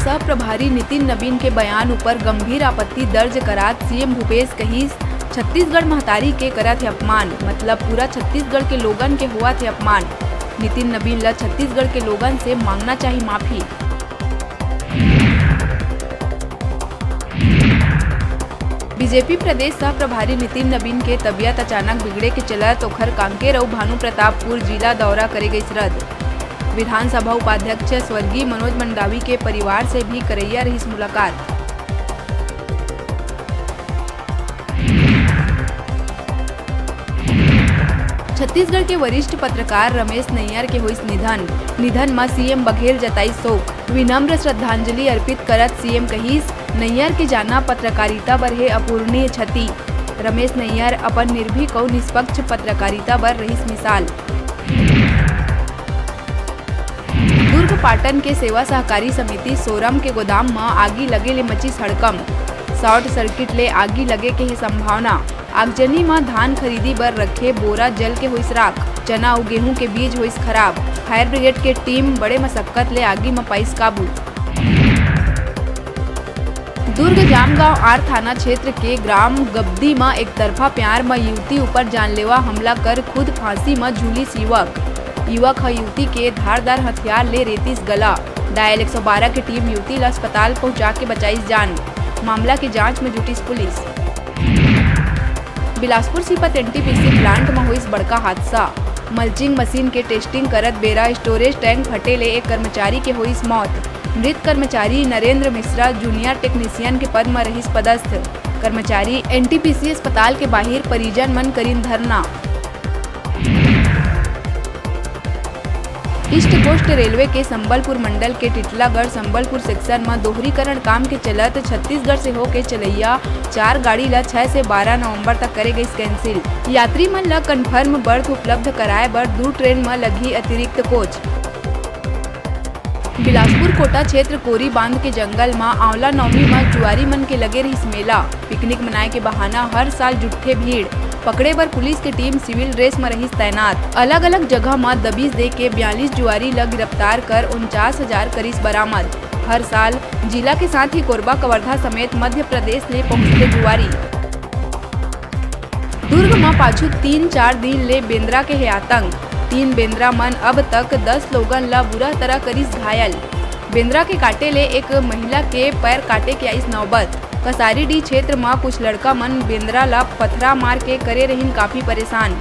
सह प्रभारी नितिन नवीन के बयान ऊपर गंभीर आपत्ति दर्ज करात सीएम भूपेश कहिस छत्तीसगढ़ महतारी के करत है अपमान, मतलब पूरा छत्तीसगढ़ के लोगन के हुआ थे अपमान। नितिन नवीन ला छत्तीसगढ़ के लोगन से मांगना चाहिए माफी। बीजेपी प्रदेश सह प्रभारी नितिन नवीन के तबियत अचानक बिगड़े के चलत ओखर कांकेर और भानुप्रतापपुर जिला दौरा करे गई रद्द। विधानसभा उपाध्यक्ष स्वर्गीय मनोज मंडावी के परिवार से भी करैया रही मुलाकात। छत्तीसगढ़ के वरिष्ठ पत्रकार रमेश नैयर के हुई निधन में सीएम बघेल जताई शोक। विनम्र श्रद्धांजलि अर्पित करत सीएम कहिस नैयर के जाना पत्रकारिता बर है अपूरणीय क्षति। रमेश नैयर अपन निर्भीक और निष्पक्ष पत्रकारिता बर रहीस मिसाल। दुर्ग पाटन के सेवा सहकारी समिति सोरम के गोदाम में आगी लगे ले मची हड़कम। शॉर्ट सर्किट ले आगी लगे के है संभावना। आगजनी में धान खरीदी बर रखे बोरा जल के हुई राख। चना और गेहूं के बीज हुई खराब। फायर ब्रिगेड के टीम बड़े मशक्कत ले आगी में पाइस काबू। दुर्ग जामगांव आर थाना क्षेत्र के ग्राम गब्दी में एक तरफा प्यार में युवती ऊपर जानलेवा हमला कर खुद फांसी में झूलिस युवक युवती के धारदार हथियार ले रेतीस गला। डायल 112 की टीम युवती ला अस्पताल पहुंचा के बचाईस जान। मामला की जांच में जुटी police. Bilaspur Sipat NTPC plant में हुई बड़का हादसा। मल्चिंग मशीन के टेस्टिंग करत बेरा स्टोरेज टैंक फटे ले एक कर्मचारी के हुई मौत। मृत कर्मचारी नरेंद्र मिश्रा जूनियर टेक्नीशियन के पद में रहीस पदस्थ। कर्मचारी एनटीपीसी अस्पताल के बाहर परिजन मन करीन धरना। ईस्ट कोस्ट रेलवे के संबलपुर मंडल के टिटलागढ़ संबलपुर सेक्शन में दोहरीकरण काम के चलत छत्तीसगढ़ से होके चलैया 4 गाड़ी ला 6 से 12 नवंबर तक करे गई कैंसिल। यात्री मन ला कन्फर्म बर्थ उपलब्ध कराए बर 2 ट्रेन में लगी अतिरिक्त कोच। बिलासपुर कोटा क्षेत्र कोरी बांध के जंगल में आंवला नवमी में जुआरी मन के लगे रही मेला। पिकनिक मनाए के बहाना हर साल जुट्ठे भीड़। पकड़े बर पुलिस की टीम सिविल ड्रेस में रही तैनात। अलग अलग जगह में दबिश दे के 42 जुआरी ला गिरफ्तार कर 49,000 करीस बरामद। हर साल जिला के साथ ही कोरबा कवर्धा समेत मध्य प्रदेश ले पहुंचते जुआरी। दुर्ग में पाछू 3-4 दिन ले बेंद्रा के है आतंक। 3 बेंद्रा मन अब तक 10 लोगन ला बुरा तरह करीस घायल। बेंद्रा के काटे ले एक महिला के पैर काटे के आईस नौबत। कसारीडीह क्षेत्र में कुछ लड़का मन बेंद्रा ला पथरा मार के करे रहीन काफी परेशान।